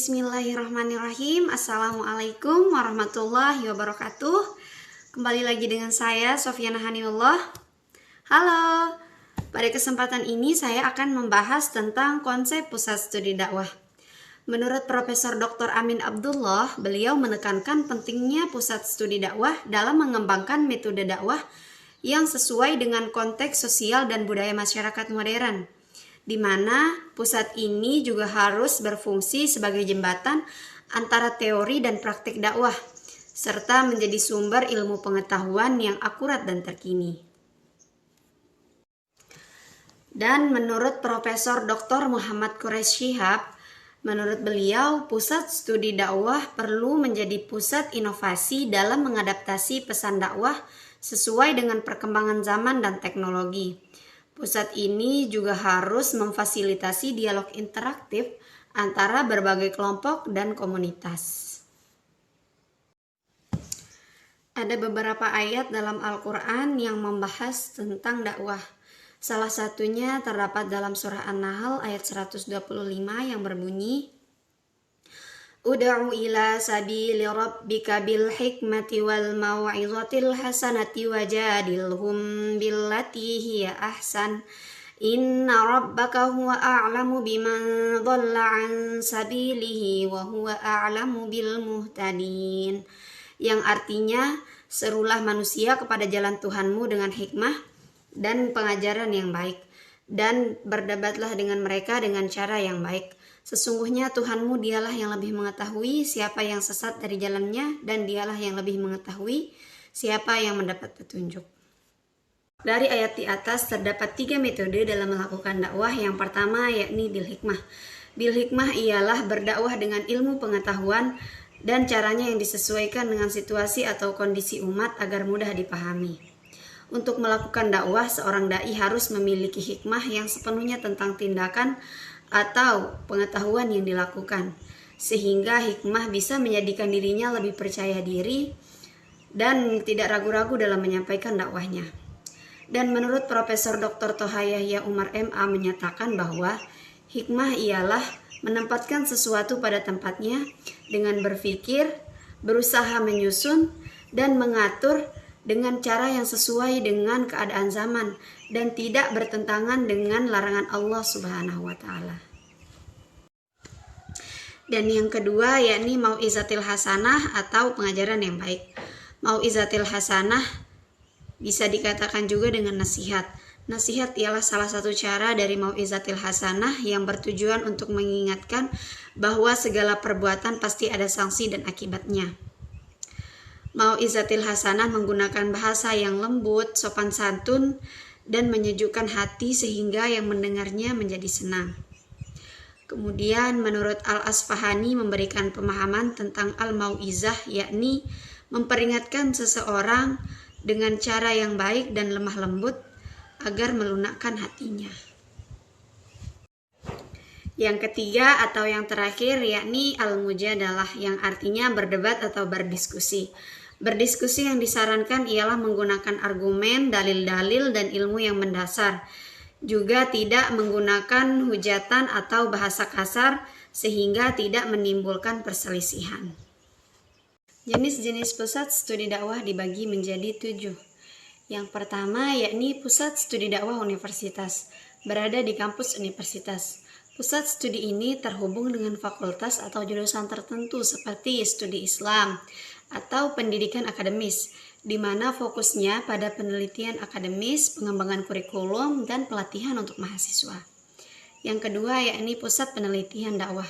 Bismillahirrahmanirrahim. Assalamualaikum warahmatullahi wabarakatuh. Kembali lagi dengan saya Sofyana Hanimullah. Halo. Pada kesempatan ini saya akan membahas tentang konsep pusat studi dakwah. Menurut Profesor Dr. Amin Abdullah, beliau menekankan pentingnya pusat studi dakwah dalam mengembangkan metode dakwah yang sesuai dengan konteks sosial dan budaya masyarakat modern, di mana pusat ini juga harus berfungsi sebagai jembatan antara teori dan praktik dakwah, serta menjadi sumber ilmu pengetahuan yang akurat dan terkini. Dan menurut Profesor Dr. Muhammad Quraish Shihab, menurut beliau, pusat studi dakwah perlu menjadi pusat inovasi dalam mengadaptasi pesan dakwah sesuai dengan perkembangan zaman dan teknologi. Pusat ini juga harus memfasilitasi dialog interaktif antara berbagai kelompok dan komunitas. Ada beberapa ayat dalam Al-Quran yang membahas tentang dakwah. Salah satunya terdapat dalam surah An-Nahl ayat 125 yang berbunyi, Ud'u ila sabili rabbika bil hikmati wal mau'izatil hasanati wajadilhum billati hiya ahsan inna rabbaka huwa a'lamu biman dhalla an sabilihi wa huwa a'lamu bil muhtadin. Yang artinya, serulah manusia kepada jalan Tuhanmu dengan hikmah dan pengajaran yang baik, dan berdebatlah dengan mereka dengan cara yang baik. Sesungguhnya Tuhanmu dialah yang lebih mengetahui siapa yang sesat dari jalannya, dan dialah yang lebih mengetahui siapa yang mendapat petunjuk. Dari ayat di atas terdapat 3 metode dalam melakukan dakwah. Yang pertama yakni bil hikmah. Bil hikmah ialah berdakwah dengan ilmu pengetahuan dan caranya yang disesuaikan dengan situasi atau kondisi umat agar mudah dipahami. Untuk melakukan dakwah, seorang dai harus memiliki hikmah yang sepenuhnya tentang tindakan atau pengetahuan yang dilakukan, sehingga hikmah bisa menjadikan dirinya lebih percaya diri dan tidak ragu-ragu dalam menyampaikan dakwahnya. Dan menurut Profesor Dr. Toha Yahya Umar MA menyatakan bahwa hikmah ialah menempatkan sesuatu pada tempatnya dengan berpikir, berusaha menyusun, dan mengatur dengan cara yang sesuai dengan keadaan zaman dan tidak bertentangan dengan larangan Allah Subhanahu wa Ta'ala. Dan yang kedua yakni mau'izatil hasanah atau pengajaran yang baik. Mau'izatil hasanah bisa dikatakan juga dengan nasihat. Nasihat ialah salah satu cara dari mau'izatil hasanah yang bertujuan untuk mengingatkan bahwa segala perbuatan pasti ada sanksi dan akibatnya. Mau'izatil hasanah menggunakan bahasa yang lembut, sopan santun, dan menyejukkan hati sehingga yang mendengarnya menjadi senang. Kemudian menurut Al-Asfahani memberikan pemahaman tentang al-mau'izah, yakni memperingatkan seseorang dengan cara yang baik dan lemah lembut agar melunakkan hatinya. Yang ketiga atau yang terakhir yakni al-mujadalah, yang artinya berdebat atau berdiskusi. Berdiskusi yang disarankan ialah menggunakan argumen, dalil-dalil, dan ilmu yang mendasar. Juga tidak menggunakan hujatan atau bahasa kasar sehingga tidak menimbulkan perselisihan. Jenis-jenis pusat studi dakwah dibagi menjadi 7. Yang pertama yakni pusat studi dakwah universitas, berada di kampus universitas. Pusat studi ini terhubung dengan fakultas atau jurusan tertentu seperti studi Islam atau pendidikan akademis, di mana fokusnya pada penelitian akademis, pengembangan kurikulum, dan pelatihan untuk mahasiswa. Yang kedua yakni pusat penelitian dakwah.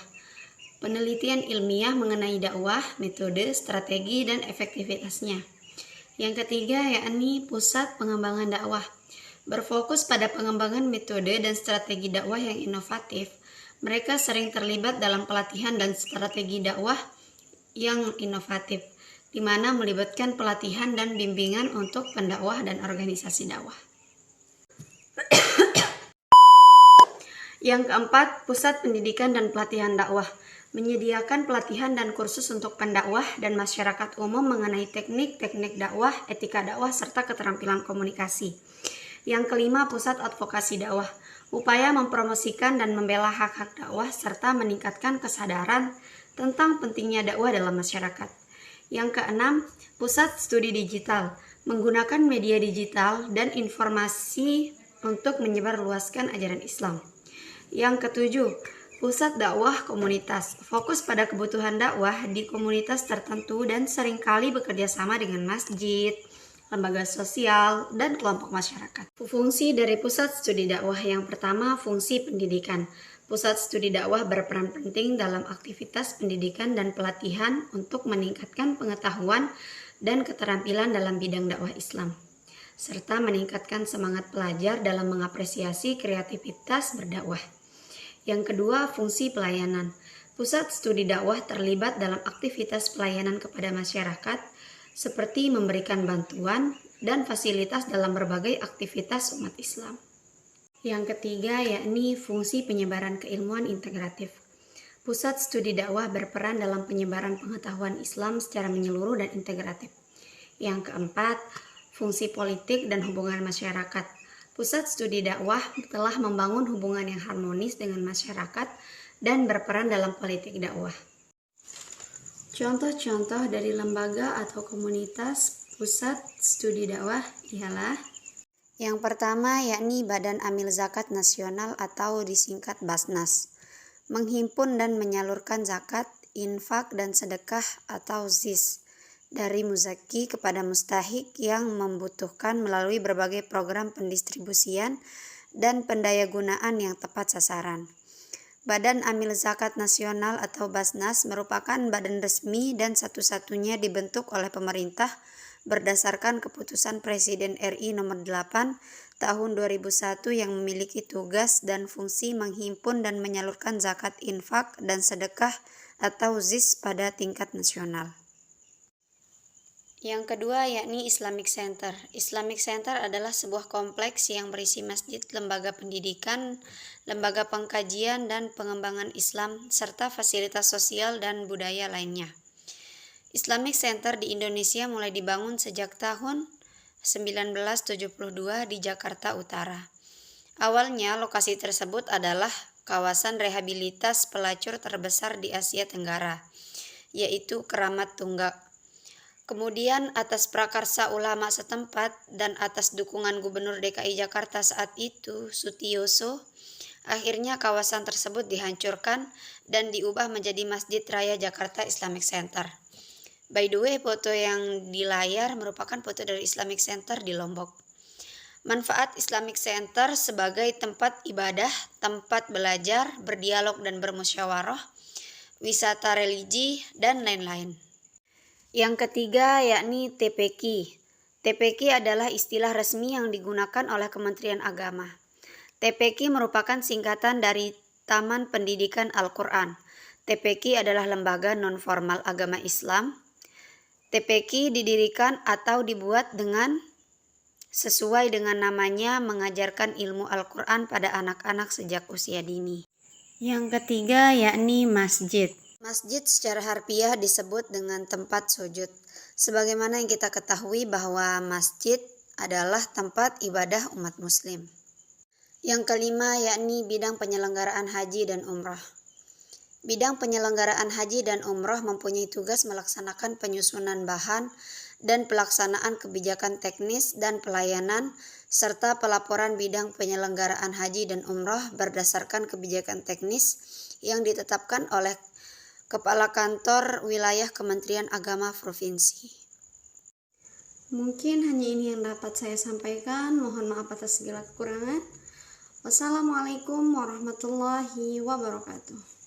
Penelitian ilmiah mengenai dakwah, metode, strategi, dan efektivitasnya. Yang ketiga yakni pusat pengembangan dakwah. Berfokus pada pengembangan metode dan strategi dakwah yang inovatif. Mereka sering terlibat dalam pelatihan dan strategi dakwah yang inovatif, di mana melibatkan pelatihan dan bimbingan untuk pendakwah dan organisasi dakwah. Yang keempat, pusat pendidikan dan pelatihan dakwah. Menyediakan pelatihan dan kursus untuk pendakwah dan masyarakat umum mengenai teknik-teknik dakwah, etika dakwah, serta keterampilan komunikasi. Yang kelima, pusat advokasi dakwah. Upaya mempromosikan dan membela hak-hak dakwah serta meningkatkan kesadaran tentang pentingnya dakwah dalam masyarakat. Yang keenam, pusat studi digital, menggunakan media digital dan informasi untuk menyebarluaskan ajaran Islam. Yang ketujuh, pusat dakwah komunitas, fokus pada kebutuhan dakwah di komunitas tertentu dan seringkali bekerja sama dengan masjid, lembaga sosial, dan kelompok masyarakat. Fungsi dari pusat studi dakwah yang pertama, fungsi pendidikan. Pusat studi dakwah berperan penting dalam aktivitas pendidikan dan pelatihan untuk meningkatkan pengetahuan dan keterampilan dalam bidang dakwah Islam, serta meningkatkan semangat pelajar dalam mengapresiasi kreativitas berdakwah. Yang kedua, fungsi pelayanan. Pusat studi dakwah terlibat dalam aktivitas pelayanan kepada masyarakat, seperti memberikan bantuan dan fasilitas dalam berbagai aktivitas umat Islam. Yang ketiga, yakni fungsi penyebaran keilmuan integratif. Pusat studi dakwah berperan dalam penyebaran pengetahuan Islam secara menyeluruh dan integratif. Yang keempat, fungsi politik dan hubungan masyarakat. Pusat studi dakwah telah membangun hubungan yang harmonis dengan masyarakat dan berperan dalam politik dakwah. Contoh-contoh dari lembaga atau komunitas pusat studi dakwah ialah yang pertama, yakni Badan Amil Zakat Nasional atau disingkat Basnas, menghimpun dan menyalurkan zakat, infak, dan sedekah atau ZIS dari muzaki kepada mustahik yang membutuhkan melalui berbagai program pendistribusian dan pendayagunaan yang tepat sasaran. Badan Amil Zakat Nasional atau Basnas merupakan badan resmi dan satu-satunya dibentuk oleh pemerintah berdasarkan keputusan Presiden RI nomor 8 tahun 2001 yang memiliki tugas dan fungsi menghimpun dan menyalurkan zakat, infak, dan sedekah atau ZIS pada tingkat nasional. Yang kedua, yakni Islamic Center. Islamic Center adalah sebuah kompleks yang berisi masjid, lembaga pendidikan, lembaga pengkajian dan pengembangan Islam, serta fasilitas sosial dan budaya lainnya. Islamic Center di Indonesia mulai dibangun sejak tahun 1972 di Jakarta Utara. Awalnya lokasi tersebut adalah kawasan rehabilitas pelacur terbesar di Asia Tenggara, yaitu Keramat Tunggak. Kemudian atas prakarsa ulama setempat dan atas dukungan Gubernur DKI Jakarta saat itu, Sutioso, akhirnya kawasan tersebut dihancurkan dan diubah menjadi Masjid Raya Jakarta Islamic Center. By the way, foto yang di layar merupakan foto dari Islamic Center di Lombok. Manfaat Islamic Center sebagai tempat ibadah, tempat belajar, berdialog dan bermusyawarah, wisata religi, dan lain-lain. Yang ketiga, yakni TPQ. TPQ adalah istilah resmi yang digunakan oleh Kementerian Agama. TPQ merupakan singkatan dari Taman Pendidikan Al-Quran. TPQ adalah lembaga non-formal agama Islam. TPQ didirikan atau dibuat sesuai dengan namanya, mengajarkan ilmu Al-Quran pada anak-anak sejak usia dini. Yang ketiga, yakni masjid. Masjid secara harfiah disebut dengan tempat sujud. Sebagaimana yang kita ketahui bahwa masjid adalah tempat ibadah umat muslim. Yang kelima, yakni bidang penyelenggaraan haji dan umrah. Bidang penyelenggaraan haji dan umrah mempunyai tugas melaksanakan penyusunan bahan dan pelaksanaan kebijakan teknis dan pelayanan, serta pelaporan bidang penyelenggaraan haji dan umrah berdasarkan kebijakan teknis yang ditetapkan oleh Kepala Kantor Wilayah Kementerian Agama Provinsi. Mungkin hanya ini yang dapat saya sampaikan. Mohon maaf atas segala kekurangan. Wassalamualaikum warahmatullahi wabarakatuh.